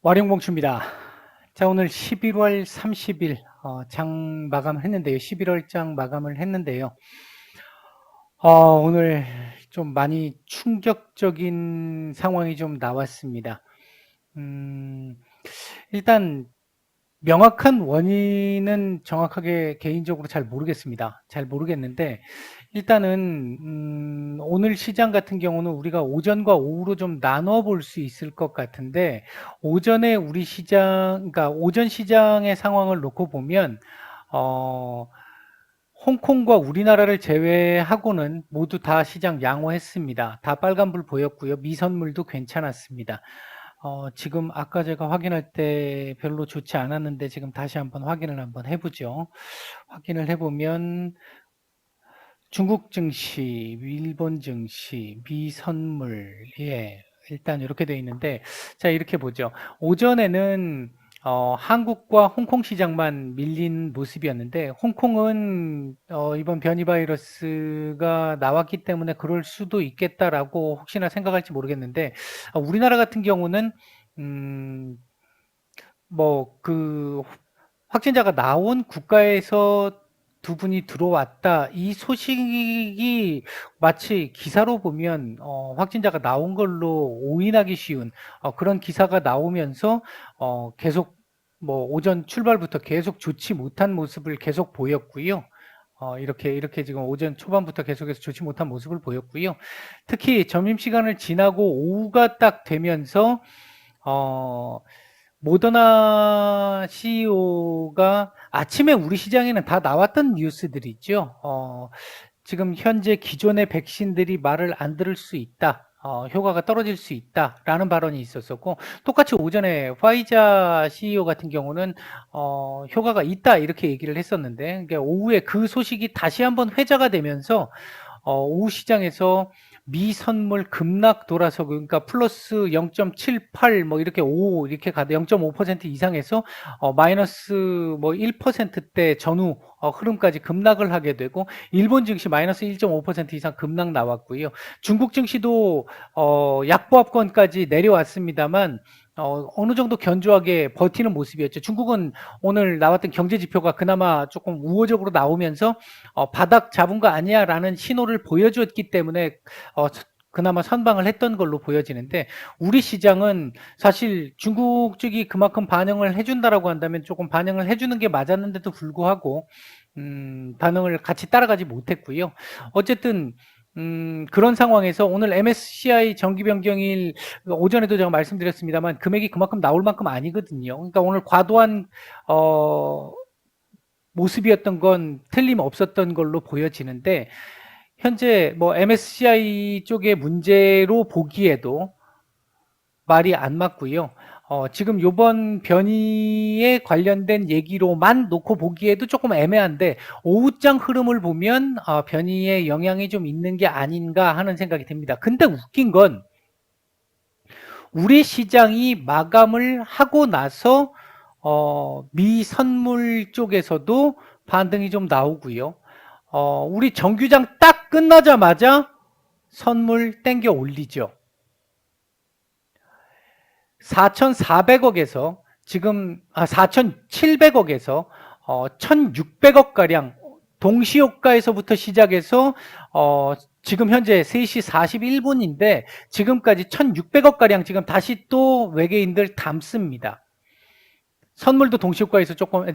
와룡봉추입니다. 자, 오늘 11월 30일 장 마감을 했는데요. 11월 장 마감을 했는데요. 오늘 좀 많이 충격적인 상황이 좀 나왔습니다. 음, 일단 명확한 원인은 정확하게 개인적으로 잘 모르겠습니다. 잘 모르겠는데 일단은 오늘 시장 같은 경우는 우리가 오전과 오후로 좀 나눠 볼 수 있을 것 같은데 오전에 우리 시장, 그러니까 오전 시장의 상황을 놓고 보면 어, 홍콩과 우리나라를 제외하고는 모두 다 시장 양호했습니다. 다 빨간불 보였고요. 미선물도 괜찮았습니다. 지금 아까 제가 확인할 때 별로 좋지 않았는데 지금 다시 한번 확인을 한번 해보죠. 확인을 해보면 중국 증시, 일본 증시, 미선물, 예, 일단 이렇게 돼 있는데, 자, 이렇게 보죠. 오전에는 한국과 홍콩 시장만 밀린 모습이었는데, 홍콩은 이번 변이 바이러스가 나왔기 때문에 그럴 수도 있겠다라고 혹시나 생각할지 모르겠는데, 우리나라 같은 경우는 음, 그 확진자가 나온 국가에서 두 분이 들어왔다. 이 소식이 마치 기사로 보면 확진자가 나온 걸로 오인하기 쉬운 그런 기사가 나오면서 계속 오전 출발부터 계속 좋지 못한 모습을 계속 보였고요. 이렇게 지금 오전 초반부터 계속해서 좋지 못한 모습을 보였고요. 특히 점심시간을 지나고 오후가 딱 되면서 어, 모더나 CEO가 아침에 우리 시장에는 다 나왔던 뉴스들이 있죠. 지금 현재 기존의 백신들이 말을 안 들을 수 있다. 효과가 떨어질 수 있다라는 발언이 있었었고, 똑같이 오전에 화이자 CEO 같은 경우는 효과가 있다 이렇게 얘기를 했었는데, 그러니까 오후에 그 소식이 다시 한번 회자가 되면서 오후 시장에서 미선물 급락 돌아서 그러니까 플러스 0.78 뭐 이렇게 5 이렇게 가도 0.5% 이상에서 마이너스 뭐 1%대 전후 흐름까지 급락을 하게 되고 일본 증시 마이너스 1.5% 이상 급락 나왔고요. 중국 증시도 약보합권까지 내려왔습니다만 어느 정도 견조하게 버티는 모습이었죠. 중국은 오늘 나왔던 경제 지표가 그나마 조금 우호적으로 나오면서 바닥 잡은 거 아니야라는 신호를 보여줬기 때문에 그나마 선방을 했던 걸로 보여지는데 우리 시장은 사실 중국 측이 그만큼 반영을 해준다라고 한다면 조금 반영을 해주는 게 맞았는데도 불구하고 반응을 같이 따라가지 못했고요. 어쨌든 그런 상황에서 오늘 MSCI 정기 변경일 오전에도 제가 말씀드렸습니다만 금액이 그만큼 나올 만큼 아니거든요. 그러니까 오늘 과도한 어, 모습이었던 건 틀림없었던 걸로 보여지는데 현재 뭐 MSCI 쪽의 문제로 보기에도 말이 안 맞고요. 지금 요번 변이에 관련된 얘기로만 놓고 보기에도 조금 애매한데 오후장 흐름을 보면 변이에 영향이 좀 있는 게 아닌가 하는 생각이 듭니다. 근데 웃긴 건 우리 시장이 마감을 하고 나서 미선물 쪽에서도 반등이 좀 나오고요. 우리 정규장 딱 끝나자마자 선물 땡겨 올리죠. 4,400억에서 지금 4,700억에서 1,600억 가량 동시효과에서부터 시작해서 지금 현재 3시 41분인데 지금까지 1,600억 가량 지금 다시 또 외계인들 담습니다. 선물도 동시효과에서 조금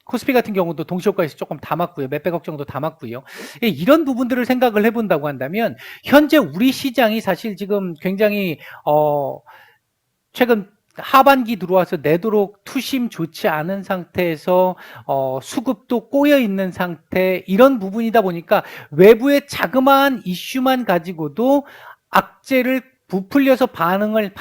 코스피 같은 경우도 동시효과에서 조금 담았고요. 몇백억 정도 담았고요. 이런 부분들을 생각을 해본다고 한다면 현재 우리 시장이 사실 지금 굉장히 최근 하반기 들어와서 내도록 투심 좋지 않은 상태에서 수급도 꼬여 있는 상태 이런 부분이다 보니까 외부의 자그마한 이슈만 가지고도 악재를 부풀려서 반영을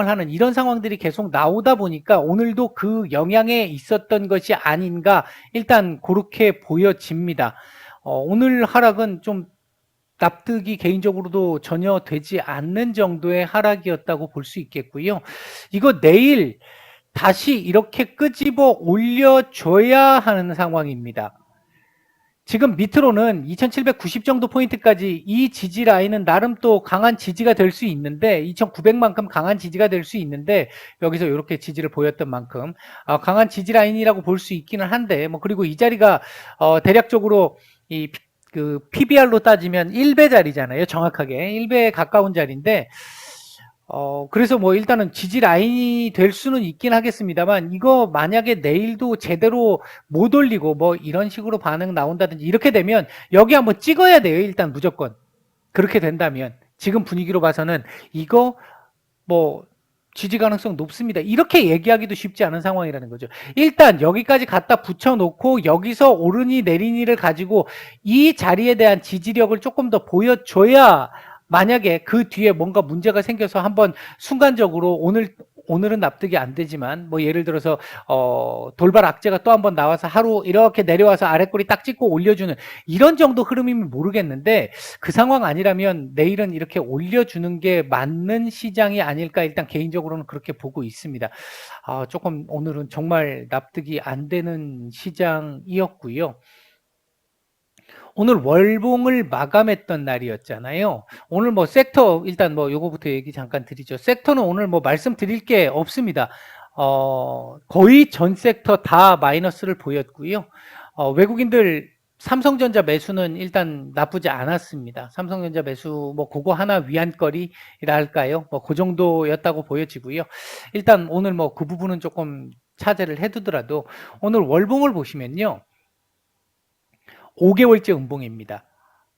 하는 이런 상황들이 계속 나오다 보니까 오늘도 그 영향에 있었던 것이 아닌가 일단 그렇게 보여집니다. 오늘 하락은 좀 납득이 개인적으로도 전혀 되지 않는 정도의 하락이었다고 볼 수 있겠고요. 이거 내일 다시 이렇게 끄집어 올려줘야 하는 상황입니다. 지금 밑으로는 2790 정도 포인트까지 이 지지 라인은 나름 또 강한 지지가 될 수 있는데 2900만큼 강한 지지가 될 수 있는데 여기서 이렇게 지지를 보였던 만큼 강한 지지 라인이라고 볼 수 있기는 한데 뭐 그리고 이 자리가 대략적으로 그 PBR로 따지면 1배 자리잖아요. 정확하게 1배에 가까운 자리인데 그래서 뭐 일단은 지지 라인이 될 수는 있긴 하겠습니다만 이거 만약에 내일도 제대로 못 올리고 뭐 이런 식으로 반응 나온다든지 이렇게 되면 여기 한번 찍어야 돼요. 일단 무조건. 그렇게 된다면 지금 분위기로 봐서는 이거 뭐 지지 가능성 높습니다. 이렇게 얘기하기도 쉽지 않은 상황이라는 거죠. 일단 여기까지 갖다 붙여놓고 여기서 오르니 내리니를 가지고 이 자리에 대한 지지력을 조금 더 보여줘야 만약에 그 뒤에 뭔가 문제가 생겨서 한번 순간적으로 오늘은 납득이 안 되지만 뭐 예를 들어서 돌발 악재가 또 한번 나와서 하루 이렇게 내려와서 아랫꼬리 딱 찍고 올려주는 이런 정도 흐름이면 모르겠는데 그 상황 아니라면 내일은 이렇게 올려주는 게 맞는 시장이 아닐까 일단 개인적으로는 그렇게 보고 있습니다. 조금 오늘은 정말 납득이 안 되는 시장이었고요. 오늘 월봉을 마감했던 날이었잖아요. 오늘 뭐 섹터 일단 뭐 요거부터 얘기 잠깐 드리죠. 섹터는 오늘 뭐 말씀드릴 게 없습니다. 거의 전 섹터 다 마이너스를 보였고요. 외국인들 삼성전자 매수는 일단 나쁘지 않았습니다. 삼성전자 매수 뭐 그거 하나 위안거리랄까요? 뭐 그 정도였다고 보여지고요. 일단 오늘 뭐 그 부분은 조금 차제를 해두더라도 오늘 월봉을 보시면요. 5개월째 음봉입니다.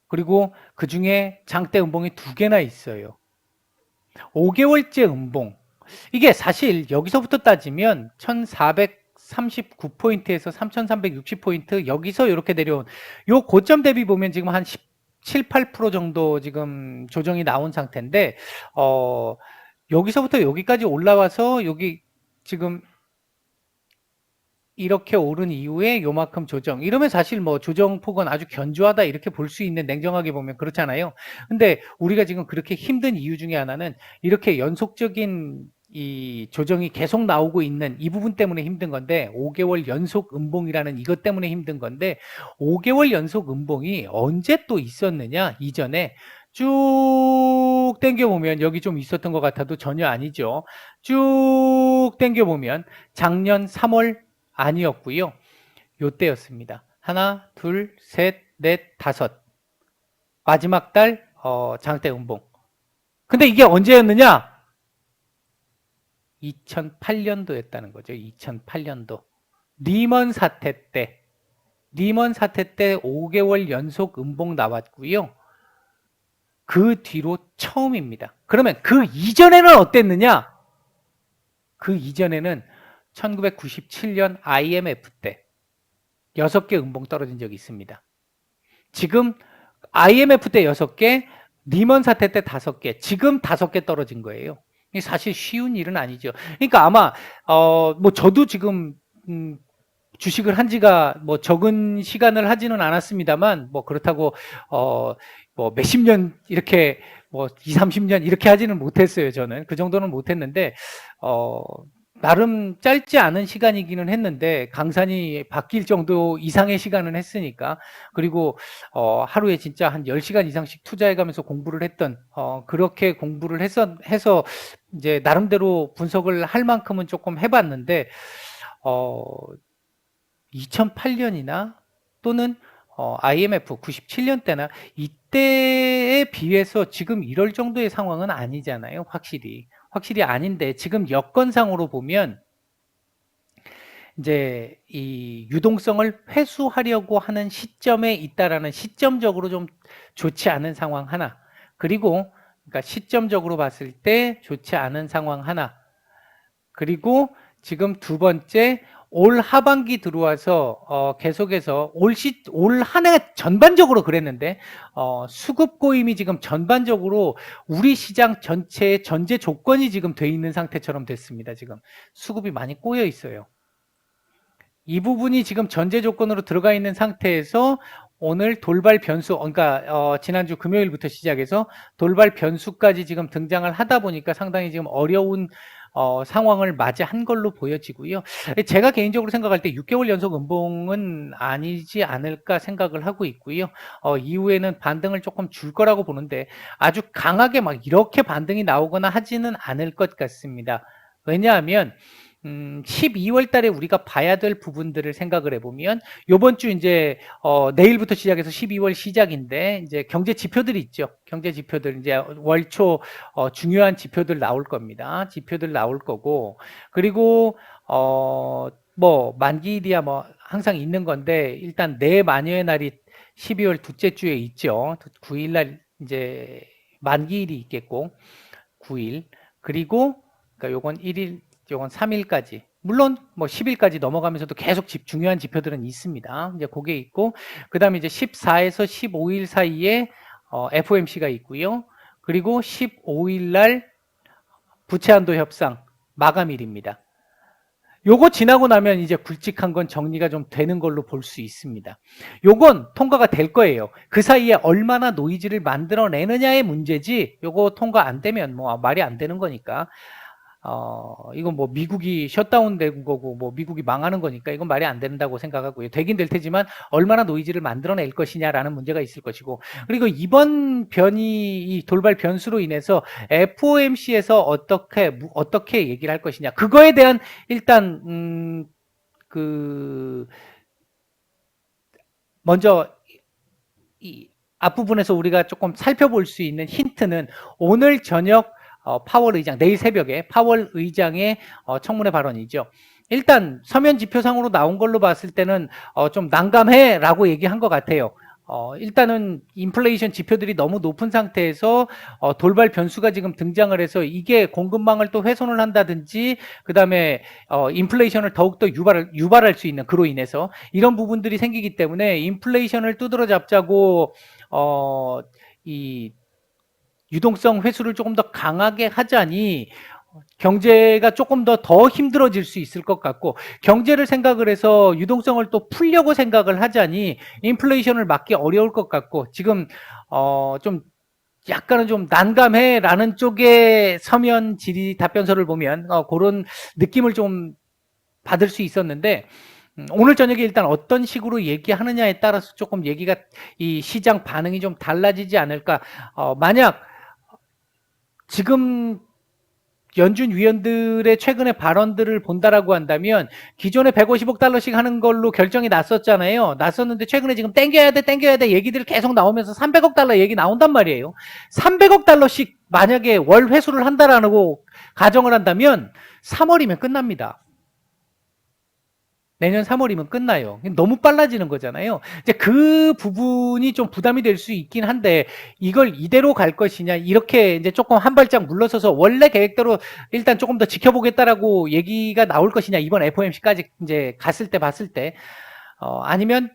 그리고 그 중에 장대 음봉이 2개나 있어요. 5개월째 음봉. 이게 사실 여기서부터 따지면 1439포인트에서 3360포인트 여기서 이렇게 내려온 요 고점 대비 보면 지금 한 17, 8% 정도 지금 조정이 나온 상태인데 여기서부터 여기까지 올라와서 여기 지금 이렇게 오른 이후에 요만큼 조정 이러면 사실 뭐 조정폭은 아주 견조하다 이렇게 볼 수 있는 냉정하게 보면 그렇잖아요. 근데 우리가 지금 그렇게 힘든 이유 중에 하나는 이렇게 연속적인 이 조정이 계속 나오고 있는 이 부분 때문에 힘든 건데 5개월 연속 음봉이라는 이것 때문에 힘든 건데 5개월 연속 음봉이 언제 또 있었느냐 이전에 쭉 당겨보면 여기 좀 있었던 것 같아도 전혀 아니죠. 쭉 당겨보면 작년 3월 아니었고요. 요때였습니다. 하나, 둘, 셋, 넷, 다섯. 마지막 달 장대 음봉. 근데 이게 언제였느냐? 2008년도였다는 거죠. 2008년도. 리먼 사태 때. 리먼 사태 때 5개월 연속 음봉 나왔고요. 그 뒤로 처음입니다. 그러면 그 이전에는 어땠느냐? 그 이전에는 1997년 IMF 때 6개 음봉 떨어진 적이 있습니다. 지금 IMF 때 6개, 리먼 사태 때 5개, 지금 5개 떨어진 거예요. 사실 쉬운 일은 아니죠. 그러니까 아마 뭐 저도 지금 주식을 한 지가 뭐 적은 시간을 하지는 않았습니다만 뭐 그렇다고 뭐 몇십 년 이렇게 뭐 20, 30년 이렇게 하지는 못했어요. 저는 그 정도는 못했는데 나름 짧지 않은 시간이기는 했는데 강산이 바뀔 정도 이상의 시간은 했으니까 그리고 하루에 진짜 한 10시간 이상씩 투자해가면서 공부를 했던 그렇게 공부를 해서 이제 나름대로 분석을 할 만큼은 조금 해봤는데 2008년이나 또는 IMF 97년 때나 이때에 비해서 지금 이럴 정도의 상황은 아니잖아요. 확실히 아닌데 지금 여건상으로 보면 이제 이 유동성을 회수하려고 하는 시점에 있다라는 시점적으로 좀 좋지 않은 상황 하나 그리고 그러니까 시점적으로 봤을 때 좋지 않은 상황 하나 그리고 지금 두 번째 올 하반기 들어와서 계속해서 올 한 해 전반적으로 그랬는데 수급 고임이 지금 전반적으로 우리 시장 전체의 전제 조건이 지금 돼 있는 상태처럼 됐습니다. 지금 수급이 많이 꼬여 있어요. 이 부분이 지금 전제 조건으로 들어가 있는 상태에서 오늘 돌발 변수, 그러니까 지난주 금요일부터 시작해서 돌발 변수까지 지금 등장을 하다 보니까 상당히 지금 어려운 상황을 맞이한 걸로 보여지고요. 제가 개인적으로 생각할 때 6개월 연속 음봉은 아니지 않을까 생각을 하고 있고요. 이후에는 반등을 조금 줄 거라고 보는데 아주 강하게 막 이렇게 반등이 나오거나 하지는 않을 것 같습니다. 왜냐하면 12월 달에 우리가 봐야 될 부분들을 생각을 해보면 요번 주 이제 내일부터 시작해서 12월 시작인데 이제 경제 지표들이 있죠. 경제 지표들 이제 월초 중요한 지표들 나올 겁니다. 지표들 나올 거고 그리고 뭐 만기일이야 뭐 항상 있는 건데 일단 내마녀의 날이 12월 둘째 주에 있죠. 9일 날 이제 만기일이 있겠고 9일 그리고 그러니까 요건 1일 요건 3일까지 물론 뭐 10일까지 넘어가면서도 계속 중요한 지표들은 있습니다. 이제 그게 있고 그다음에 이제 14에서 15일 사이에 FOMC가 있고요. 그리고 15일 날 부채 한도 협상 마감일입니다. 요거 지나고 나면 이제 굵직한 건 정리가 좀 되는 걸로 볼 수 있습니다. 요건 통과가 될 거예요. 그 사이에 얼마나 노이즈를 만들어내느냐의 문제지 요거 통과 안 되면 뭐 말이 안 되는 거니까 이건 뭐 미국이 셧다운 된 거고 뭐 미국이 망하는 거니까 이건 말이 안 된다고 생각하고요. 되긴 될 테지만 얼마나 노이즈를 만들어낼 것이냐라는 문제가 있을 것이고 그리고 이번 변이 이 돌발 변수로 인해서 FOMC에서 어떻게 얘기를 할 것이냐 그거에 대한 일단 먼저 이 앞부분에서 우리가 조금 살펴볼 수 있는 힌트는 오늘 저녁 파월 의장, 내일 새벽에 파월 의장의 청문회 발언이죠. 일단 서면 지표상으로 나온 걸로 봤을 때는 좀 난감해라고 얘기한 것 같아요. 일단은 인플레이션 지표들이 너무 높은 상태에서 돌발 변수가 지금 등장을 해서 이게 공급망을 또 훼손을 한다든지 그 다음에 인플레이션을 더욱더 유발할 수 있는 그로 인해서 이런 부분들이 생기기 때문에 인플레이션을 두드러 잡자고 이 유동성 회수를 조금 더 강하게 하자니 경제가 조금 더 힘들어질 수 있을 것 같고 경제를 생각을 해서 유동성을 또 풀려고 생각을 하자니 인플레이션을 막기 어려울 것 같고 지금 좀 약간은 좀 난감해라는 쪽의 서면 질의 답변서를 보면 그런 느낌을 좀 받을 수 있었는데 오늘 저녁에 일단 어떤 식으로 얘기하느냐에 따라서 조금 얘기가 이 시장 반응이 좀 달라지지 않을까. 만약 지금 연준 위원들의 최근의 발언들을 본다라고 한다면 기존에 150억 달러씩 하는 걸로 결정이 났었잖아요. 났었는데 최근에 지금 땡겨야 돼 얘기들이 계속 나오면서 300억 달러 얘기 나온단 말이에요. 300억 달러씩 만약에 월 회수를 한다라고 가정을 한다면 3월이면 끝납니다. 내년 3월이면 끝나요. 너무 빨라지는 거잖아요. 이제 그 부분이 좀 부담이 될 수 있긴 한데 이걸 이대로 갈 것이냐 이렇게 이제 조금 한 발짝 물러서서 원래 계획대로 일단 조금 더 지켜보겠다라고 얘기가 나올 것이냐 이번 FOMC까지 이제 갔을 때 봤을 때 아니면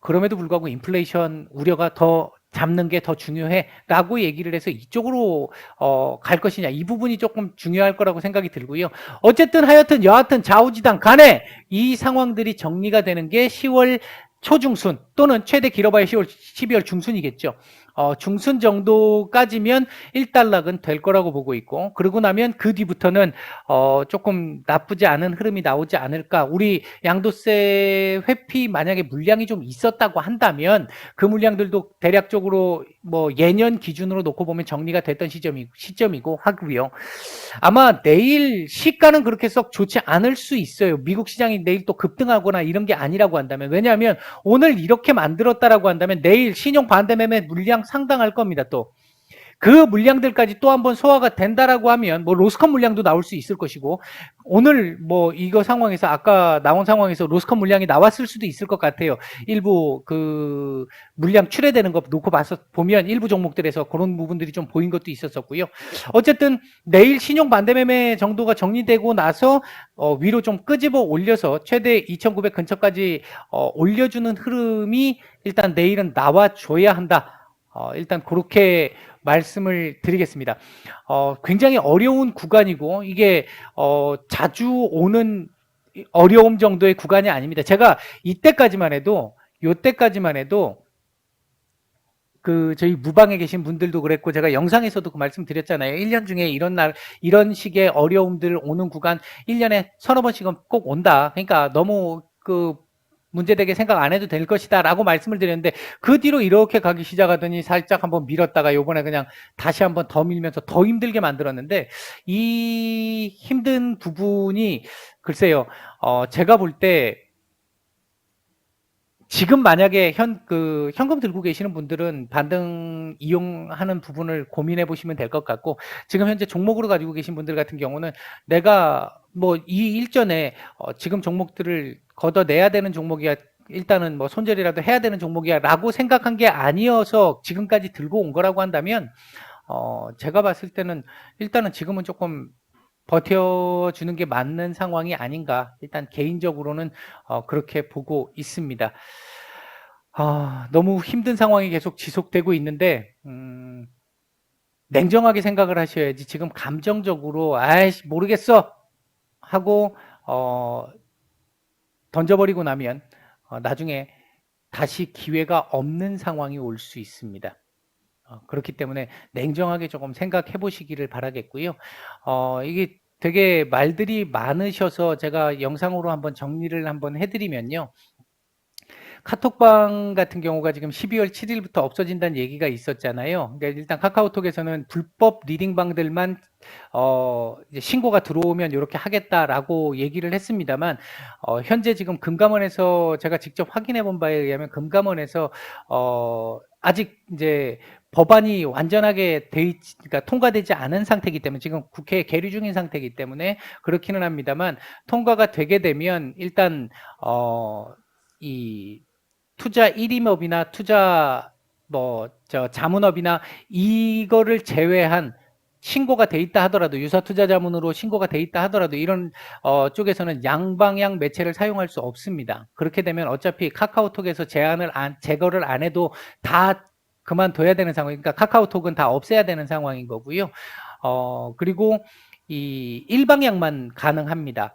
그럼에도 불구하고 인플레이션 우려가 더 잡는 게 더 중요해라고 얘기를 해서 이쪽으로 갈 것이냐 이 부분이 조금 중요할 거라고 생각이 들고요. 어쨌든 하여튼 여하튼 좌우지당 간에 이 상황들이 정리가 되는 게 10월 초중순 또는 최대 길어봐야 12월 중순이겠죠. 중순 정도까지면 1달락은 될 거라고 보고 있고 그러고 나면 그 뒤부터는 조금 나쁘지 않은 흐름이 나오지 않을까. 우리 양도세 회피 만약에 물량이 좀 있었다고 한다면 그 물량들도 대략적으로 뭐 예년 기준으로 놓고 보면 정리가 됐던 시점이고 하고요. 아마 내일 시가는 그렇게 썩 좋지 않을 수 있어요. 미국 시장이 내일 또 급등하거나 이런 게 아니라고 한다면 왜냐하면 오늘 이렇게 만들었다라고 한다면 내일 신용 반대 매매 물량 상당할 겁니다. 또 그 물량들까지 또 한번 소화가 된다라고 하면 뭐 로스컨 물량도 나올 수 있을 것이고 오늘 뭐 이거 상황에서 아까 나온 상황에서 로스컨 물량이 나왔을 수도 있을 것 같아요. 일부 그 물량 출회되는 거 놓고 보면 일부 종목들에서 그런 부분들이 좀 보인 것도 있었었고요. 어쨌든 내일 신용 반대 매매 정도가 정리되고 나서 위로 좀 끄집어 올려서 최대 2,900 근처까지 올려주는 흐름이 일단 내일은 나와줘야 한다. 일단 그렇게 말씀을 드리겠습니다. 굉장히 어려운 구간이고 이게 자주 오는 어려움 정도의 구간이 아닙니다. 제가 이때까지만 해도 저희 무방에 계신 분들도 그랬고, 제가 영상에서도 그 말씀 드렸잖아요. 1년 중에 이런 식의 어려움들 오는 구간 1년에 서너 번씩은 꼭 온다. 그러니까 너무 문제되게 생각 안 해도 될 것이다 라고 말씀을 드렸는데, 그 뒤로 이렇게 가기 시작하더니 살짝 한번 밀었다가 요번에 그냥 다시 한번 더 밀면서 더 힘들게 만들었는데, 이 힘든 부분이 글쎄요, 제가 볼때 지금 만약에 현금 들고 계시는 분들은 반등 이용하는 부분을 고민해 보시면 될 것 같고, 지금 현재 종목으로 가지고 계신 분들 같은 경우는 내가 뭐 이 일전에 지금 종목들을 걷어내야 되는 종목이야, 일단은 뭐 손절이라도 해야 되는 종목이야 라고 생각한 게 아니어서 지금까지 들고 온 거라고 한다면, 제가 봤을 때는 일단은 지금은 조금 버텨주는 게 맞는 상황이 아닌가, 일단 개인적으로는 그렇게 보고 있습니다. 너무 힘든 상황이 계속 지속되고 있는데, 냉정하게 생각을 하셔야지 지금 감정적으로 아이씨 모르겠어 하고 던져버리고 나면 나중에 다시 기회가 없는 상황이 올 수 있습니다. 그렇기 때문에 냉정하게 조금 생각해 보시기를 바라겠고요. 이게 되게 말들이 많으셔서 제가 영상으로 한번 정리를 한번 해드리면요. 카톡방 같은 경우가 지금 12월 7일부터 없어진다는 얘기가 있었잖아요. 그러니까 일단 카카오톡에서는 불법 리딩방들만 이제 신고가 들어오면 이렇게 하겠다라고 얘기를 했습니다만, 현재 지금 금감원에서 제가 직접 확인해 본 바에 의하면 금감원에서 아직 이제 법안이 완전하게 그러니까 통과되지 않은 상태이기 때문에, 지금 국회에 계류 중인 상태이기 때문에 그렇기는 합니다만, 통과가 되게 되면 일단 이 투자 1임업이나 투자 자문업이나 이거를 제외한 신고가 돼 있다 하더라도, 유사투자자문으로 신고가 돼 있다 하더라도 이런 쪽에서는 양방향 매체를 사용할 수 없습니다. 그렇게 되면 어차피 카카오톡에서 제거를 안 해도 다 그만둬야 되는 상황, 그러니까 카카오톡은 다 없애야 되는 상황인 거고요. 그리고 이 일방향만 가능합니다.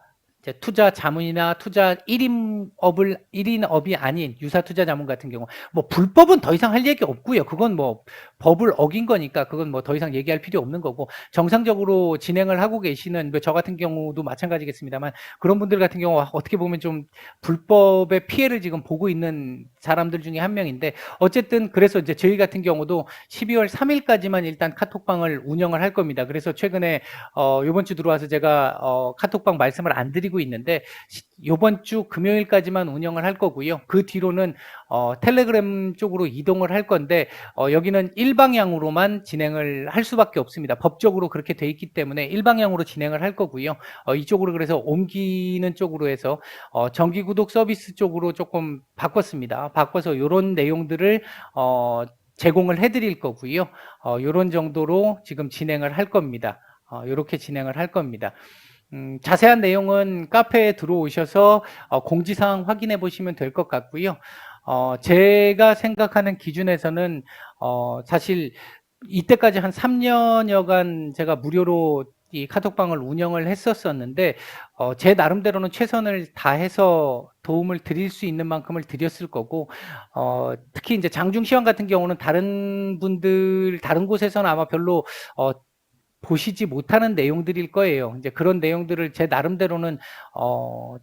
투자 자문이나 투자 1인업이 아닌 유사 투자 자문 같은 경우, 뭐 불법은 더 이상 할 얘기 없고요. 그건 뭐 법을 어긴 거니까 그건 뭐 더 이상 얘기할 필요 없는 거고, 정상적으로 진행을 하고 계시는 저 같은 경우도 마찬가지겠습니다만, 그런 분들 같은 경우 어떻게 보면 좀 불법의 피해를 지금 보고 있는 사람들 중에 한 명인데, 어쨌든 그래서 이제 저희 같은 경우도 12월 3일까지만 일단 카톡방을 운영을 할 겁니다. 그래서 최근에 이번 주 들어와서 제가 카톡방 말씀을 안 드리고 있는데, 이번 주 금요일까지만 운영을 할 거고요. 그 뒤로는 텔레그램 쪽으로 이동을 할 건데, 여기는 일방향으로만 진행을 할 수밖에 없습니다. 법적으로 그렇게 돼 있기 때문에 일방향으로 진행을 할 거고요. 이쪽으로 그래서 옮기는 쪽으로 해서 정기구독 서비스 쪽으로 조금 바꿨습니다. 바꿔서 이런 내용들을 제공을 해드릴 거고요. 이런 정도로 지금 진행을 할 겁니다. 이렇게 진행을 할 겁니다. 자세한 내용은 카페에 들어오셔서 공지사항 확인해 보시면 될 것 같고요. 제가 생각하는 기준에서는 사실 이때까지 한 3년여간 제가 무료로 이 카톡방을 운영을 했었었는데, 제 나름대로는 최선을 다해서 도움을 드릴 수 있는 만큼을 드렸을 거고, 특히 이제 장중 시황 같은 경우는 다른 곳에서는 아마 별로 보시지 못하는 내용들일 거예요. 이제 그런 내용들을 제 나름대로는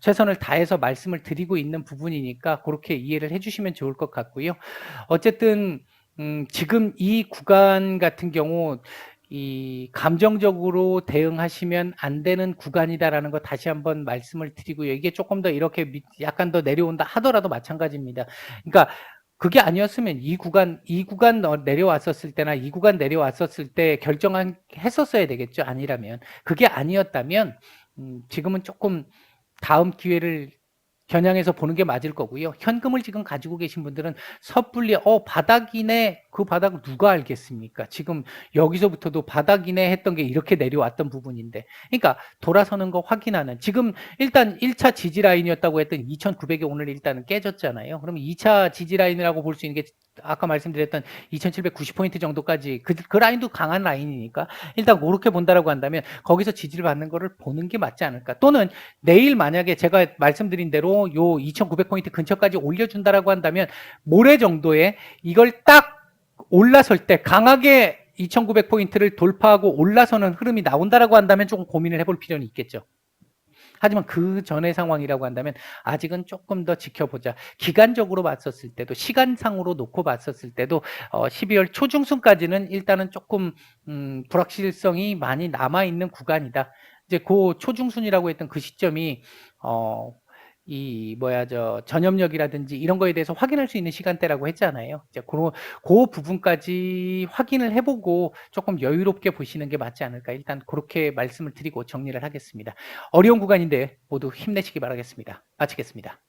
최선을 다해서 말씀을 드리고 있는 부분이니까 그렇게 이해를 해주시면 좋을 것 같고요. 어쨌든 지금 이 구간 같은 경우 이 감정적으로 대응하시면 안 되는 구간이다라는 거 다시 한번 말씀을 드리고요. 이게 조금 더 이렇게 약간 더 내려온다 하더라도 마찬가지입니다. 그러니까 그게 아니었으면 이 구간 내려왔었을 때나 이 구간 내려왔었을 때 결정했었어야 되겠죠. 아니라면, 그게 아니었다면 지금은 조금 다음 기회를 겨냥해서 보는 게 맞을 거고요. 현금을 지금 가지고 계신 분들은 섣불리 바닥이네, 그 바닥을 누가 알겠습니까? 지금 여기서부터도 바닥이네 했던 게 이렇게 내려왔던 부분인데, 그러니까 돌아서는 거 확인하는, 지금 일단 1차 지지 라인이었다고 했던 2,900이 오늘 일단은 깨졌잖아요. 그러면 2차 지지 라인이라고 볼 수 있는 게 아까 말씀드렸던 2,790포인트 정도까지, 그 라인도 강한 라인이니까 일단 그렇게 본다라고 한다면 거기서 지지를 받는 거를 보는 게 맞지 않을까. 또는 내일 만약에 제가 말씀드린 대로 요 2,900포인트 근처까지 올려준다라고 한다면 모레 정도에 이걸 딱 올라설 때 강하게 2,900포인트를 돌파하고 올라서는 흐름이 나온다라고 한다면 조금 고민을 해볼 필요는 있겠죠. 하지만 그 전의 상황이라고 한다면 아직은 조금 더 지켜보자. 기간적으로 봤었을 때도 시간상으로 놓고 봤었을 때도 12월 초중순까지는 일단은 조금 불확실성이 많이 남아있는 구간이다. 이제 그 초중순이라고 했던 그 시점이 전염력이라든지 이런 거에 대해서 확인할 수 있는 시간대라고 했잖아요. 이제 그 부분까지 확인을 해보고 조금 여유롭게 보시는 게 맞지 않을까. 일단 그렇게 말씀을 드리고 정리를 하겠습니다. 어려운 구간인데 모두 힘내시기 바라겠습니다. 마치겠습니다.